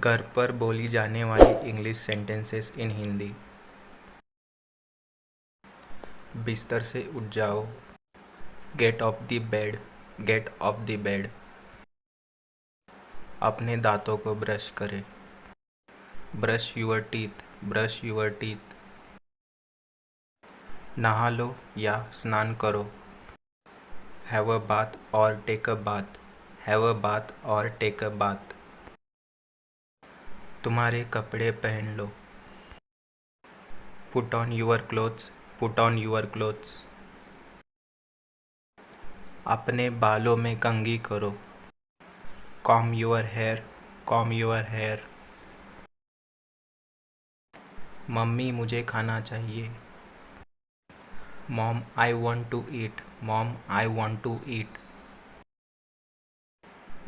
घर पर बोली जाने वाली इंग्लिश सेंटेंसेस इन हिंदी। बिस्तर से उठ जाओ। Get off the bed, get off the bed. अपने दांतों को ब्रश करें। Brush your teeth, brush your teeth. नहा लो या स्नान करो। हैव अ बाथ और take a bath, have a bath और टेक अ बाथ। तुम्हारे कपड़े पहन लो। Put on your clothes, put on your clothes. अपने बालों में कंघी करो। Comb your hair, comb your hair. मम्मी मुझे खाना चाहिए। Mom I want to eat, mom I want to eat.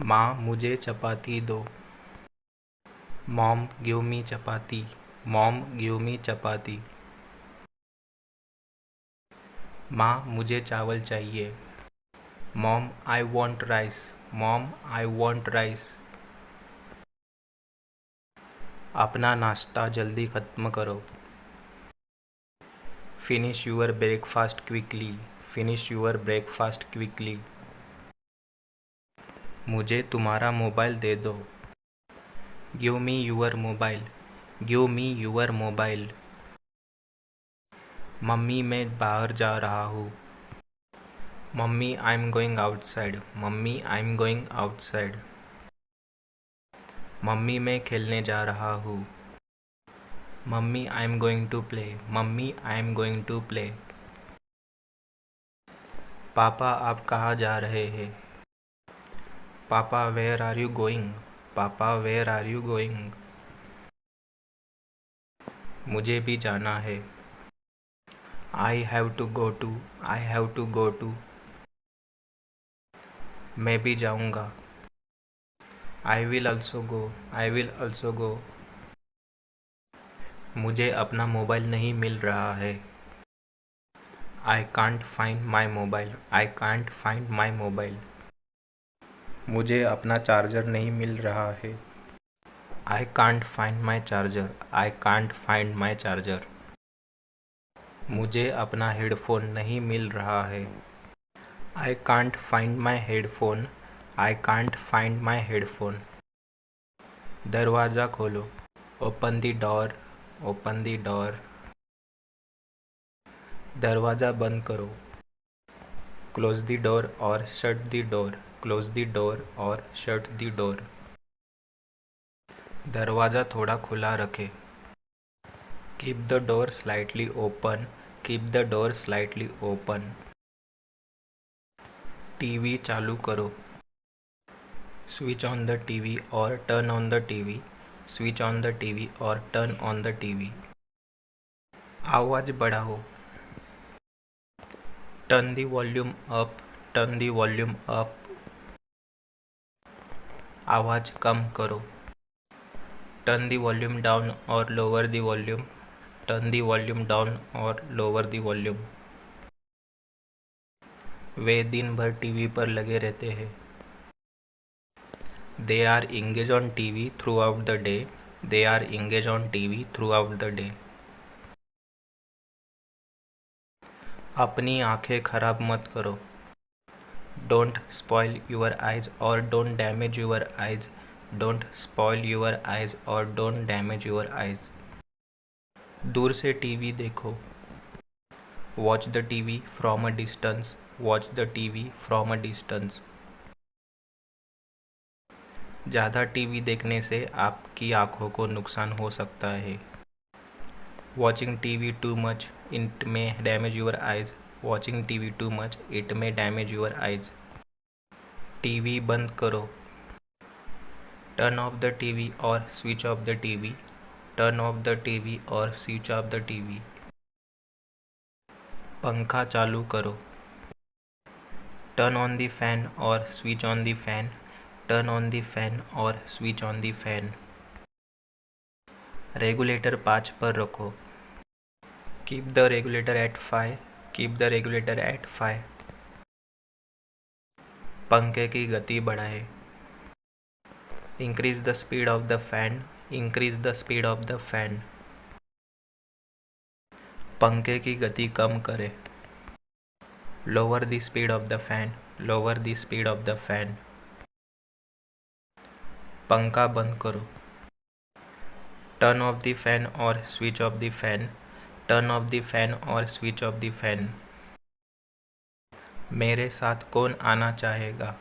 माँ मुझे चपाती दो। Mom give me chapati, mom give me chapati. माँ मुझे चावल चाहिए। Mom I want rice, mom I want rice. अपना नाश्ता जल्दी ख़त्म करो। Finish your breakfast quickly, finish your breakfast quickly. मुझे तुम्हारा मोबाइल दे दो। Give me your mobile, give me your mobile. Mummy मैं बाहर जा रहा हूँ। Mummy I am going outside, mummy I am going outside. Mummy मैं खेलने जा रहा हूँ। Mummy I am going to play, mummy I am going to play. Papa आप कहाँ जा रहे हैं? Papa where are you going, papa where are you going. मुझे भी जाना है। I have to go too, I have to go too. मैं भी जाऊँगा। I will also go, I will also go. मुझे अपना मोबाइल नहीं मिल रहा है। I can't find my mobile, I can't find my mobile. मुझे अपना चार्जर नहीं मिल रहा है। I can't find my charger, I can't find my charger. मुझे अपना हेडफोन नहीं मिल रहा है। I can't find my headphone, I can't find my headphone. दरवाज़ा खोलो। Open the door, open the door. दरवाज़ा बंद करो। क्लोज द डोर और shut the door, close the door और शट द डोर। दरवाज़ा थोड़ा खुला रखें। Keep the door slightly open, keep the door slightly open. TV चालू करो। स्विच ऑन द टीवी और turn on the TV, switch on the TV और turn on the TV. आवाज़ बढ़ाओ। Turn the volume up, turn the volume up. आवाज़ कम करो। Turn the volume down और lower the volume, turn the volume down और lower the volume. वे दिन भर TV पर लगे रहते हैं। They are engage on TV throughout the day, they are engage on TV throughout the day. अपनी आंखें खराब मत करो। डोंट स्पॉइल यूर आइज और don't damage your eyes, don't spoil your eyes और डोंट डैमेज यूर आइज। दूर से TV देखो। Watch the TV from a distance, watch the TV from a distance. ज़्यादा टीवी देखने से आपकी आँखों को नुकसान हो सकता है। Watching TV too much it may damage your eyes, watching TV too much it may damage your eyes. TV बंद करो। टर्न ऑफ द टीवी और switch off the TV, turn off the TV और switch off the TV. पंखा चालू करो। Turn on the fan और switch on the fan, turn on the fan और switch on the fan. Regulator 5 पर रखो। Keep the regulator at 5, keep the regulator at 5। पंखे की गति बढ़ाए। Increase the speed of the fan. Increase the speed of the fan. पंखे की गति कम करें. Lower the speed of the fan. Lower the speed of the fan. पंखा बंद करो. Turn off the fan or switch off the fan. Turn off the fan or switch off the fan. मेरे साथ कौन आना चाहेगा?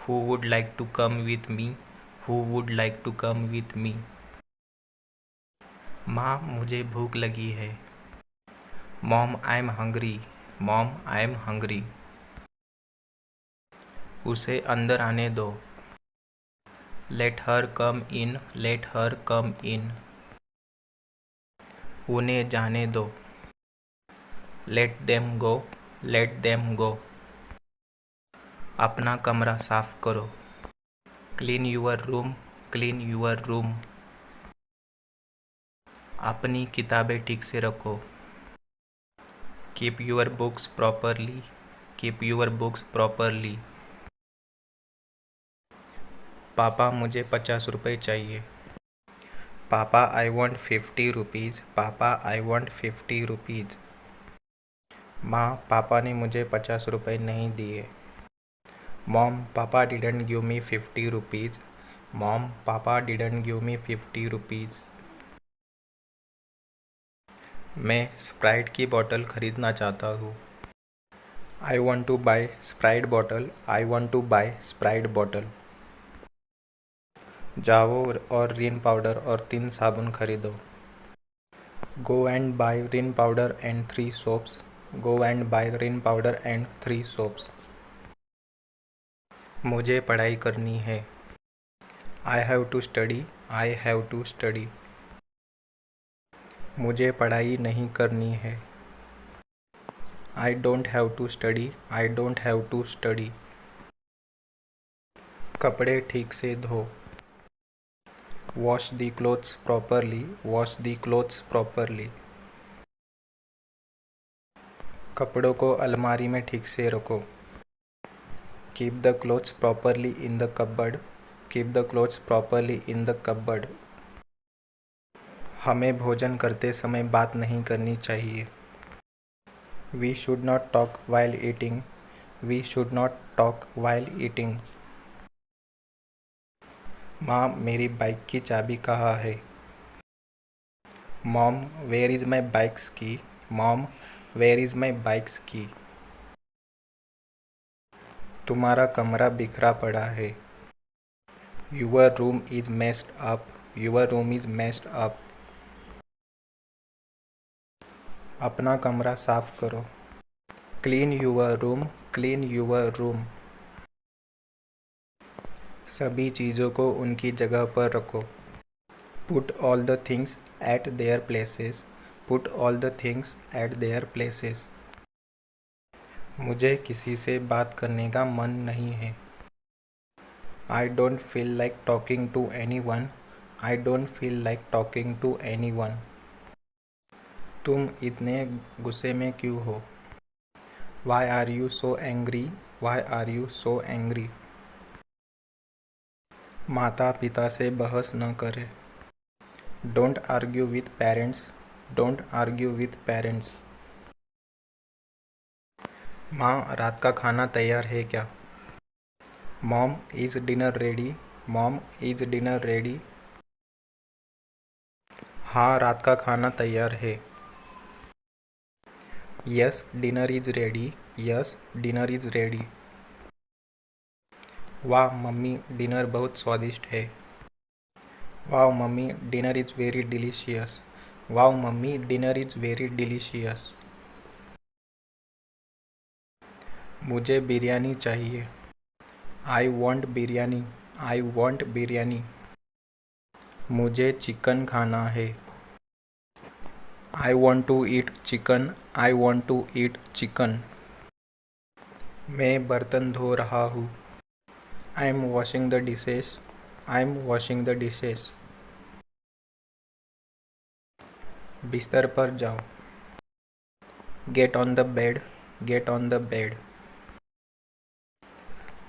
Who would like to come with me? Who would like to come with me? माँ मुझे भूख लगी है. Mom, I am hungry. Mom, I am hungry. उसे अंदर आने दो. Let her come in. Let her come in. उन्हें जाने दो. Let them go. Let them go. अपना कमरा साफ करो. Clean your room. Clean your room. अपनी किताबें ठीक से रखो. Keep your books properly. Keep your books properly. पापा मुझे 50 रुपये चाहिए. पापा I want 50 rupees. पापा I want 50 rupees. माँ पापा ने मुझे 50 रुपये नहीं दिए. Mom, Papa didn't give me 50 rupees. Mom, Papa didn't give me 50 rupees. मैं स्प्राइट की बोतल खरीदना चाहता हूँ. I want to buy Sprite bottle. I want to buy Sprite bottle. जाओ और रिन पाउडर और 3 साबुन खरीदो. Go and buy Rin powder and 3 soaps. Go and buy Rin powder and 3 soaps. मुझे पढ़ाई करनी है. I have to study. I have to study. मुझे पढ़ाई नहीं करनी है. I don't have to study. I don't have to study. कपड़े ठीक से धो. Wash the clothes properly. Wash the clothes properly. कपड़ों को अलमारी में ठीक से रखो. Keep the clothes properly in the cupboard. Keep the clothes properly in the cupboard. हमें भोजन करते समय बात नहीं करनी चाहिए. We should not talk while eating. We should not talk while eating. माँ मेरी बाइक की चाबी कहाँ है? Mom, where is my bike's key? Mom, where is my bike's key? तुम्हारा कमरा बिखरा पड़ा है. Your room is messed up. Your room is messed up. अपना कमरा साफ करो. Clean your room. Clean your room. सभी चीज़ों को उनकी जगह पर रखो. Put all the things at their places. Put all the things at their places. मुझे किसी से बात करने का मन नहीं है. I don't feel like talking to anyone. I don't feel like talking to anyone. तुम इतने गुस्से में क्यों हो? Why are you so angry? Why are you so angry? माता पिता से बहस न करें. Don't argue with parents. Don't argue with parents. माँ रात का खाना तैयार है क्या? Mom, is dinner ready? Mom, is dinner ready? हाँ रात का खाना तैयार है. Yes, dinner is ready. Yes, dinner is ready. वाह मम्मी डिनर बहुत स्वादिष्ट है. वाह मम्मी डिनर इज़ वेरी डिलीशियस. वाह मम्मी डिनर इज़ वेरी डिलीशियस. मुझे बिरयानी चाहिए. I want biryani. I want biryani. मुझे चिकन खाना है. I want to eat chicken. I want to eat chicken. मैं बर्तन धो रहा हूँ. I am washing the dishes. I am washing the dishes. बिस्तर पर जाओ. Get on the bed. Get on the bed.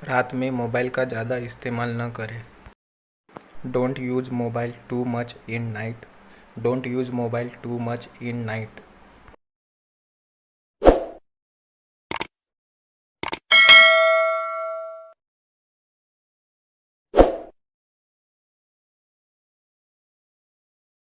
रात में मोबाइल का ज़्यादा इस्तेमाल न करें। Don't use mobile too much in night. Don't use mobile too much in night.